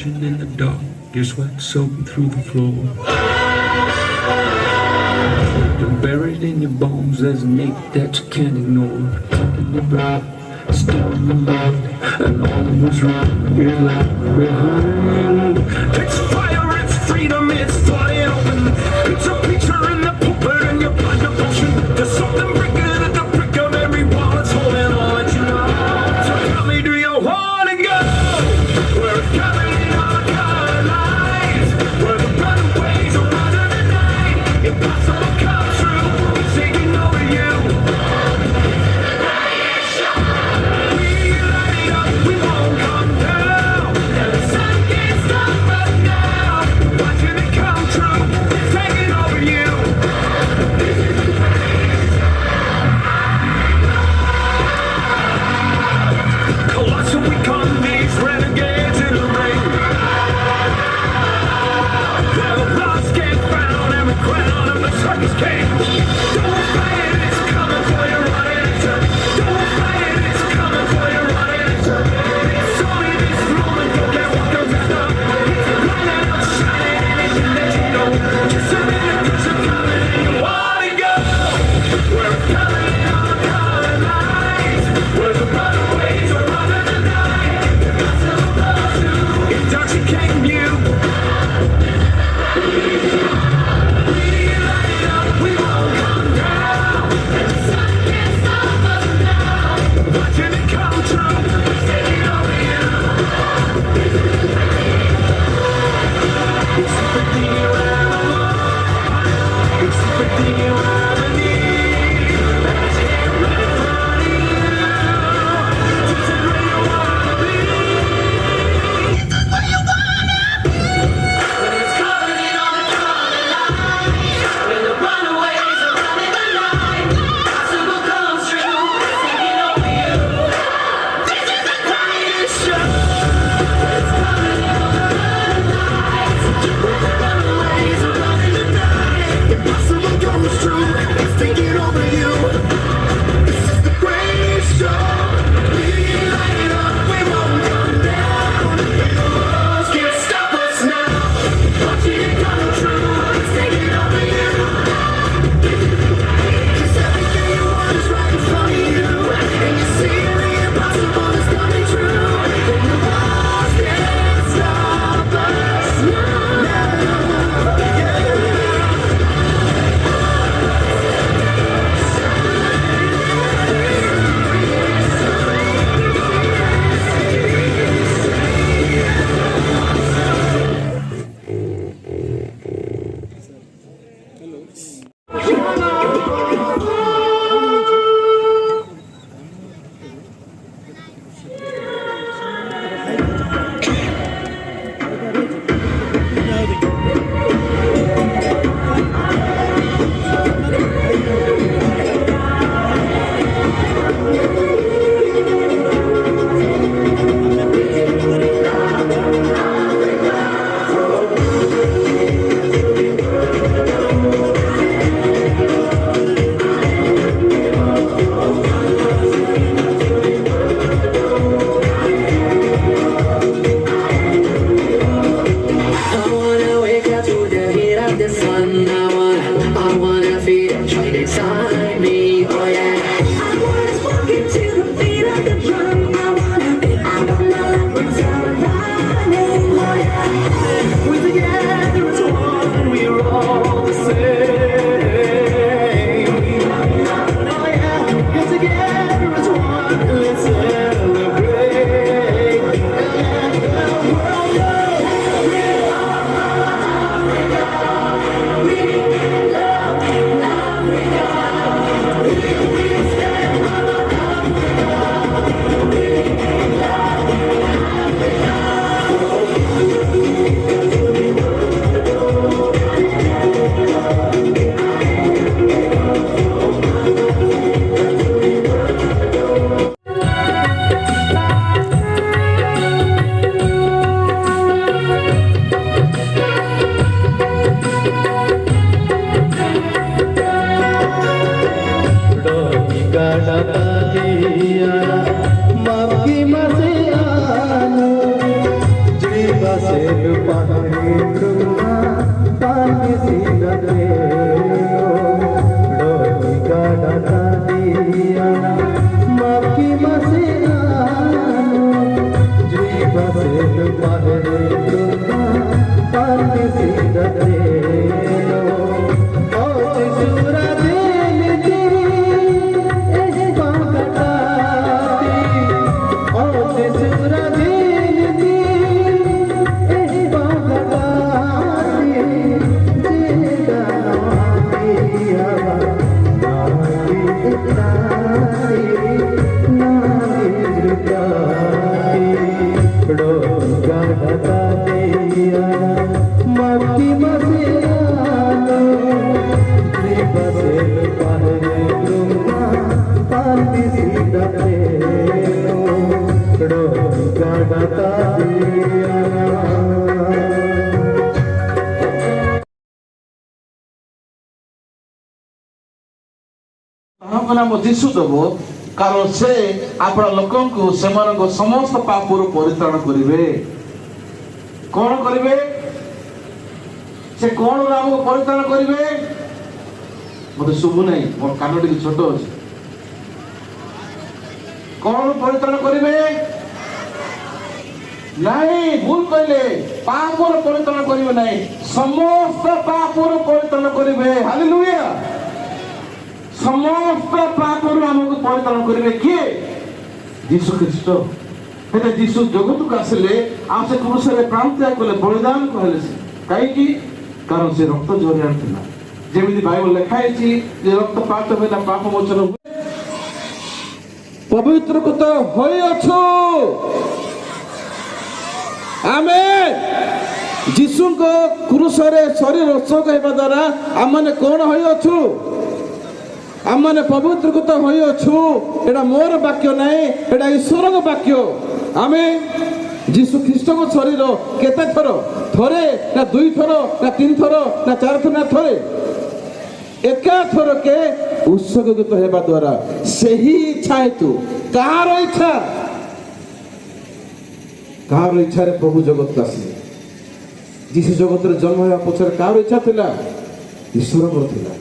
watching in the dark, your sweat soaking through the floor. You're buried in your bones, there's an ache that you can't ignore. Taking your breath, still in the mud, and all that was wrong is left behind. It's fire, it's freedom, it's flooding open. It's a picture in the pulpit and your blind devotion. There's something breaking at the brick of every wall that's holding all that you know. So tell me, do you want to go where it's coming in our color lines, where the runaways are running the night? Impossible come true, it's taking over you. We light it up, we won't come down, and the sun can't stop us now. Watching it come true, it's taking over you. Colossal, we come these renegades in the rain. उसका बता दिया। नाम जीशु देव कारण से आपण लोक समस्त पापरू परित्राण करेंगे। कौन करेंगे से कौन आमको परित्राण करेंगे मत शुभु नहीं मोर कान टी छोट अच्छे कौन परित्राण करेंगे नहीं भूल कहले पापर परित्राण करेंगे नहीं समस्त पापर परित्राण करेंगे। हालेलुया समस्त पापरू आमको परित्राण करेंगे किए जीशु ख्रीस्ट हेले जीशु जगत को आसिले आ से क्रूस रे प्राण त्याग कले बलिदान कहले से कहीं कारण से रक्त झरिया थिला जेमिति बाइबल लिखाई छी जे रक्त पात होला पाप मोचन पवित्र को तो होई अछु। आमेन जीशु को क्रूस रे शरीर उत्सव कहबा द्वारा आमने कोन होई अछु आमने पवित्र को तो होई अछु। एटा मोर वाक्य नहीं एटा ईश्वर को वाक्य। आमेन जीशु ख्रीस्ट को शरीर केते थर थरे ना दुई थर ना तीन थर ना चार थर ना थरे एका थर के उत्सर्गित हेबा द्वारा सही इच्छा हेतु कार इच्छा रे प्रभु जगत को आसिले। जीशु जगत रे जन्म होया पछर कार इच्छा थिला ईश्वर को थिला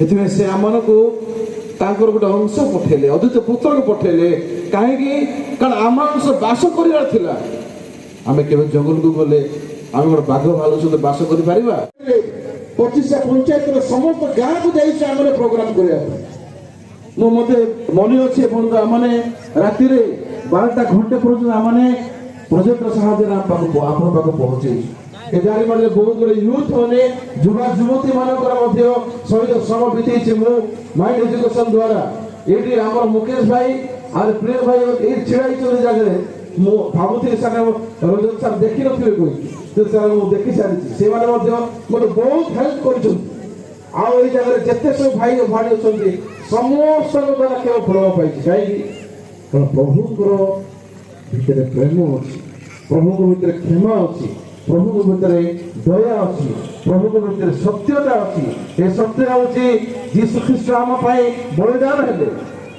एथिमे से आमन को तांकर गोटे अंश पठेले अद्वितीय पुत्र को पठेले कहीं कारण आम अंश बास कर थिला आमे केबे जंगल को गले आमे गोटे बाघ भालू सहित बास करि परिबा 25 पंचायत रे समस्त गाँ को जाई से आमे प्रोग्राम करिया मो मते मने अछि बंधु आमने राति रे 12टा घंटे पर्यंत आमने प्रोजेक्ट सहायता रे आपन पाक पहुंचे एजारी माने बहुत गुडे यूथ माने युवा युवती मानकर मध्य सहित श्रम बितेछि मु माइंड एजुकेशन द्वारा एटी हमर मुकेश भाई आर प्रिय भाई ए छिड़ाई चले जागे मु भाबुथि सर रंजन सर देखि नथिले कोइ तो सर मु देखि सारिछि से माने मध्य मोर बहुत हेल्प करछु आ ए जगह जत्ते सब भाई भाड़ी अछंती समस्त द्वारा केव फल पाइछि काई प्रभु को भीतर प्रेम अछि प्रभु को भीतर क्षमा अछि प्रभु को भीतर दया अच्छी प्रभु को भीतर सत्यता अच्छी ये सत्य हूँ जीशु ख्रीस्ट आम बलिदान हेले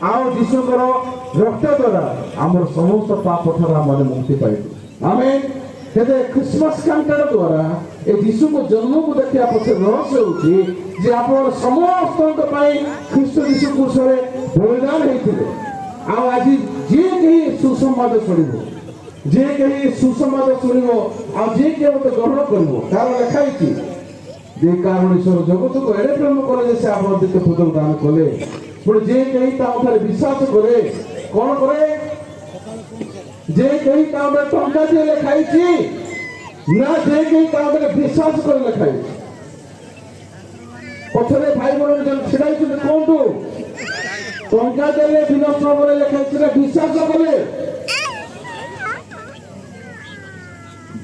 आओ जीशु रक्त द्वारा आम समस्त पाप ठार आम मुक्ति पाइबू आम केते क्रिसमस कांटर द्वारा ए जीशु को जन्म को देखा पछे रहस्य होची जे आपण समस्त ख्रीस्ट जीशु क्रूस रे बलिदान हेतिले आ आज जे केही सुसंवाद सुनिबो जे कहीं सुसमाद शुणव आ जे के मत ग्रहण करबो कारण लिखाई छी जे कारण ईश्वर जगत को एडे प्रेम करे से आप दिते पुत्र दान कले पर जे कहीं ता उठारे विश्वास करे कोन करे जे कहीं ता उठारे टंका दे लिखाई छी ना जे कहीं ता उठारे विश्वास करे लिखाई पछरे भाई बहन जन छिड़ाई छी कोंटू टंका देले विनष्ट करे लिखाई छी विश्वास करे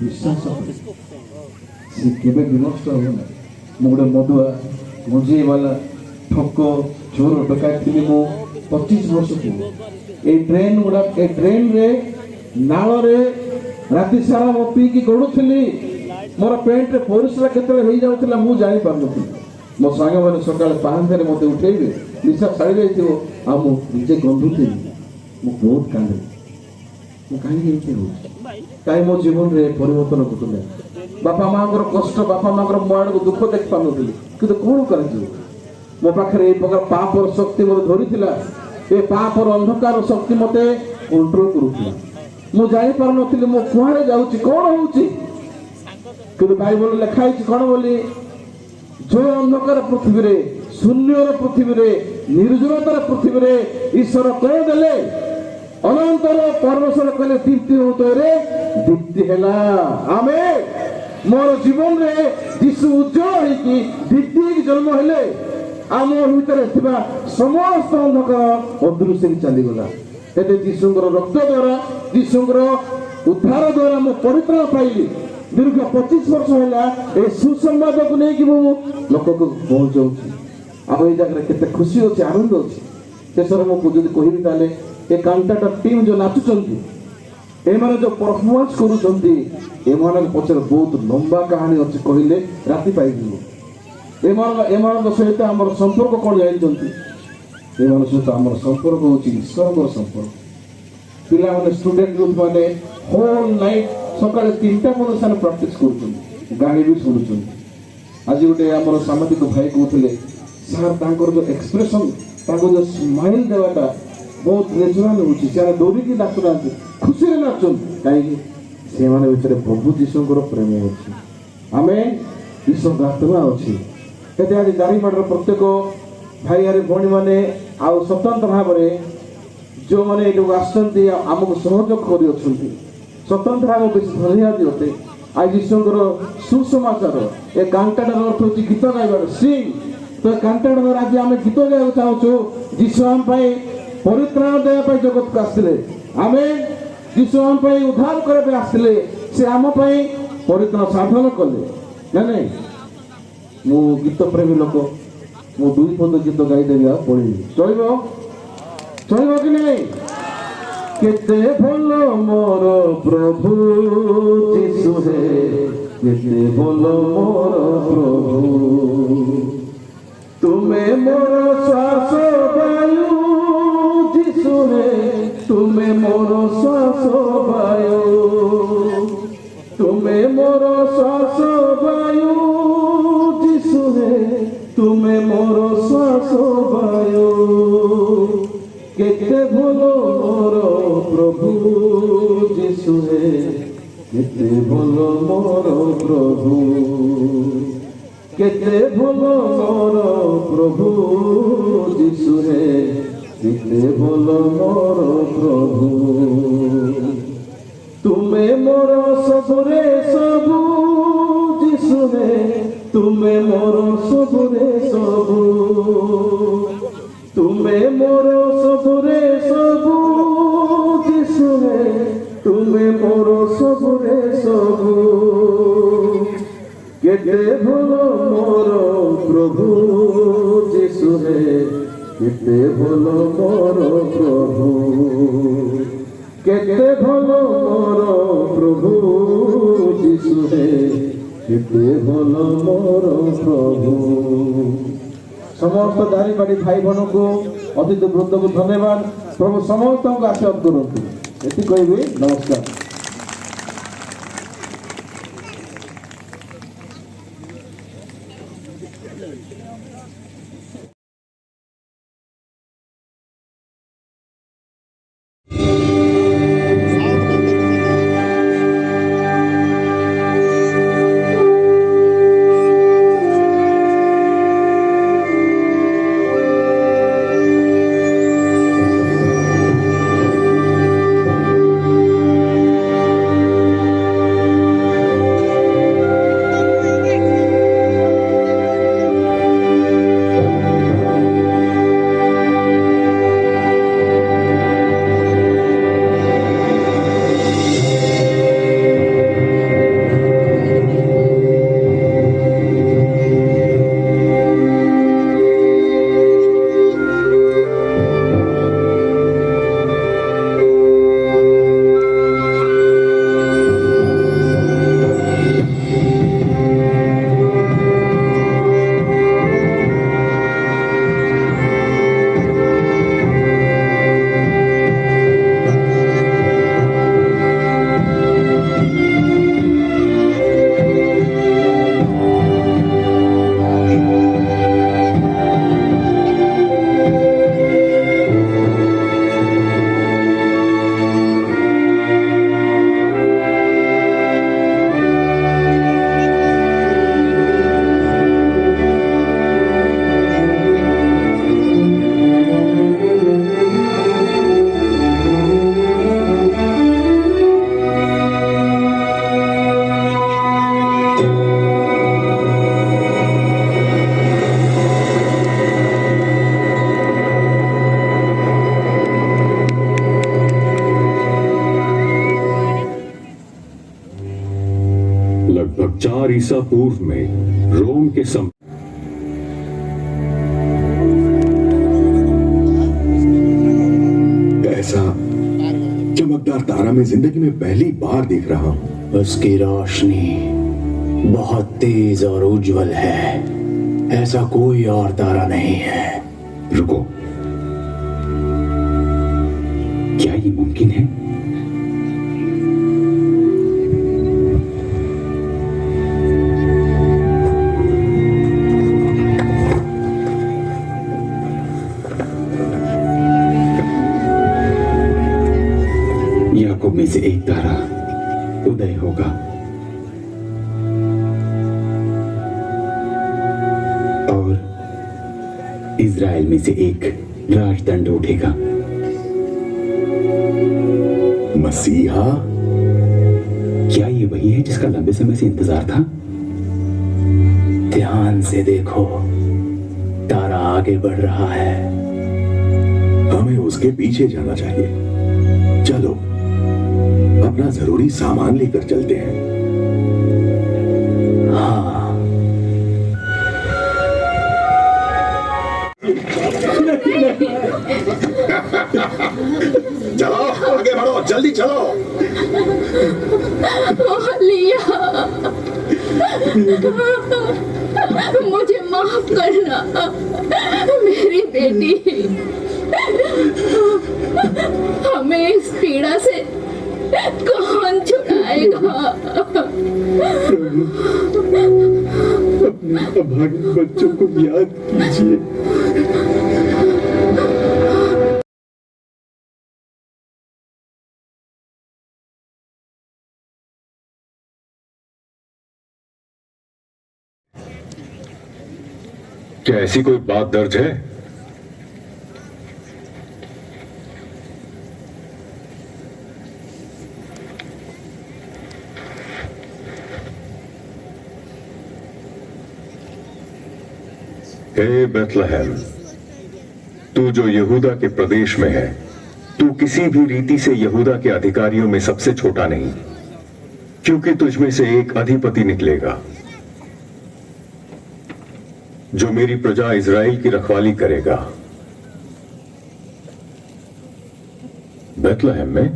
विश्वास से केबे विनष्ट हो ना मोडे मधुआ मुझे वाला ठक चोर डकायत थी मो 25 वर्ष को ए ट्रेन गुडा ए ट्रेन रे नाल रे राति सारा मो पी की गडुथली मोर पेंट रे परिश्रा केतरे होई जाउतला मु जानि पारनथि मो संग माने सकाळ 5 रे मते उठेइबे निशा छाड़ी जाइथिबो आ मु निजे गंधुथि मु बहुत कांदे मु काहे एते हो काहे मो जीवन रे परिवर्तन घटुले बापा मां कष्ट बापा मां मन को दुख देख पानुथिली किंतु कोन करजो मो पाखरे ए प्रकार पाप और शक्ति मोर धरिथिला ए पाप और अंधकार शक्ति मते कंट्रोल करूथिला मु जाई पार नथिली मो कुहारे जाउची कोन होउची किंतु बाइबल लिखाई छी कोन बोली जो अंधकार पृथ्वी रे शून्यर पृथ्वी रे निर्जनतार पृथ्वी रे ईश्वर कह देले अनंतर परमेश्वर कहले दीप्ति होतो रे दीप्ति हेला आमेन मोर जीवन रे यीशु उज्जवल है कि दीप्ति की जन्म हेले आम भीतर थिबा समस्त अंधकार अदृश्य चली गला एते यीशुଙ୍କର रक्त द्वारा यीशुଙ୍କର उद्धार द्वारा मो परित्राण पाइली दीर्घ 25 वर्ष होला ए सुसंवाद को नै कि मो लोक को पहुंचाउछी अब ए जगह केते खुशी होची आनंद होची तेसर मो को जदी कहिबी ताले ए कांटाटा टीम जो नाचुचंती एमाने जो परफॉर्मेंस करूछंती एमान पछर बहुत लंबा कहानी अछि कहिले राति पाई दियो एमान सहित हमर संपर्क कोन जानिछंती एमान सहित हमर संपर्क होछि ईश्वरर संपर्क पिला माने स्टूडेंट ग्रुप माने होल नाइट सकाळे 3टा पर्यंत प्रैक्टिस करूछंती गाणी भी सुनुछंती आज गोटे हमर सामाजिक भाई कहउतले सर तांकर जो एक्सप्रेशन तांको जो स्माइल देवाटा बहुत नेचुरल होछि सारे दौड़ी की डाक्टर खुशी रे नाचन काई से माने भितर प्रभु जीशुଙ୍କର प्रेम ଅଛି आमेन ईश्वर आत्मा ଅଛି केते आज दारिमाडर प्रत्येक भाई आरे भणी माने आ स्वतंत्र भाव रे जो माने एटो आछंती हमको सहयोग करि अछंती स्वतंत्र भाव बेस धन्यवाद दियोते आज ईश्वरଙ୍କର सुसमाचार ए गांटाडर अर्थ होछि गीत गाइबार सिंग तो गांटाडर आज आमे गीत गाइबा चाहूछु जीशु हम पई परित्राण देवा पई जगत को आसिले आमेन जीशु हम पई उद्धार करे पे आसिले से हम पई परित्राण साधन कले नै मु गीत प्रेमी लोक मु दुई पद गीत गाई देबा पड़ी चलबो कि नै केते भलो मोर प्रभु जीशु हे केते भलो मोर प्रभु तुम्हें मोर श्वास वायु जीशु हे तुम्हें मोर श्वास वायु तुम्हें मोर श्वास वायु जीशु हे तुम्हें मोर श्वास वायु केते भलो मोर प्रभु जीशु हे केते भलो मोर प्रभु केते भलो मोर प्रभु जीशु हे केते भलो मोर प्रभु तुम्हें मोर सबरे सबु जीशु हे तुम्हें मोर सबरे सबु तुम्हें मोर सबरे सबु जीशु हे तुम्हें मोर सबरे सबु केते भलो मोर प्रभु जीशु हे केते भलो मोर प्रभु केते भलो मोर प्रभु जीशु हे केते भलो मोर प्रभु समस्त दारिमाडी भाई बहन को अतिथि वृंद को धन्यवाद प्रभु समस्त को आशीर्वाद करंतु एति कहबी नमस्कार लगभग 4 ईसा पूर्व में रोम के ऐसा चमकदार चमकदार तारा मैं जिंदगी में पहली बार देख रहा हूँ। उसकी रोशनी बहुत तेज और उज्जवल है, ऐसा कोई और तारा नहीं है। रुको, क्या ये मुमकिन है? याकूब में से एक तारा उदय होगा और इज़राइल में से एक राजदंड उठेगा। मसीहा? क्या ये वही है जिसका लंबे समय से इंतजार था? ध्यान से देखो, तारा आगे बढ़ रहा है। हमें उसके पीछे जाना चाहिए। चलो अपना जरूरी सामान लेकर चलते हैं। हाँ, चलो आगे बढ़ो, जल्दी चलो। लिया, मुझे माफ करना मेरी बेटी, हमें इस पीड़ा से कौन छुड़ाएगा? अपने अभागे बच्चों को याद कीजिए। क्या ऐसी कोई बात दर्ज है? हे बेथलेहम, तू जो यहूदा के प्रदेश में है, तू किसी भी रीति से यहूदा के अधिकारियों में सबसे छोटा नहीं, क्योंकि तुझमें से एक अधिपति निकलेगा जो मेरी प्रजा इज़राइल की रखवाली करेगा। बेथलेहम में?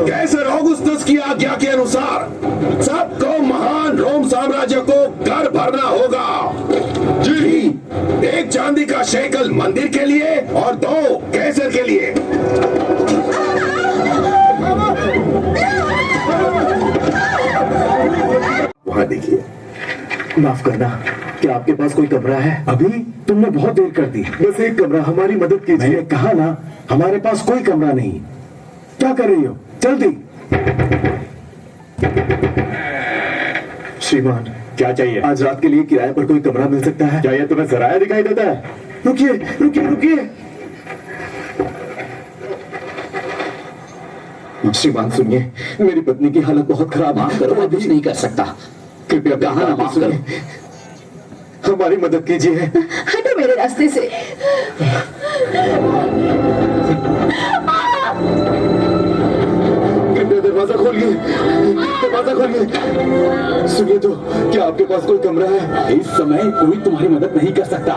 कैसर औगुस्तुस की आज्ञा के अनुसार सबको महान रोम साम्राज्य को कर भरना होगा। जी, एक चांदी का शेकल मंदिर के लिए और 2 कैसर के लिए। वहां देखिए। माफ करना, क्या आपके पास कोई कमरा है? अभी तुमने बहुत देर कर दी। बस एक कमरा, हमारी मदद कीजिए। मैंने कहा ना, हमारे पास कोई कमरा नहीं। क्या कर रही हो? जल्दी। श्रीमान, क्या चाहिए? आज रात के लिए किराए पर कोई कमरा मिल सकता है? क्या ये तुम्हें सराया दिखाई देता है? रुकिए रुकिए रुकिए। श्रीमान सुनिए, मेरी पत्नी की हालत बहुत खराब है। माफ करो, मैं कुछ नहीं कर सकता। कृपया कहा ना, माफ करो, हमारी मदद कीजिए। हटो मेरे रास्ते से। कृपया दरवाजा खोलिए, दरवाजा खोलिए। सुनिए तो, क्या आपके पास कोई कमरा है? इस समय कोई तुम्हारी मदद नहीं कर सकता।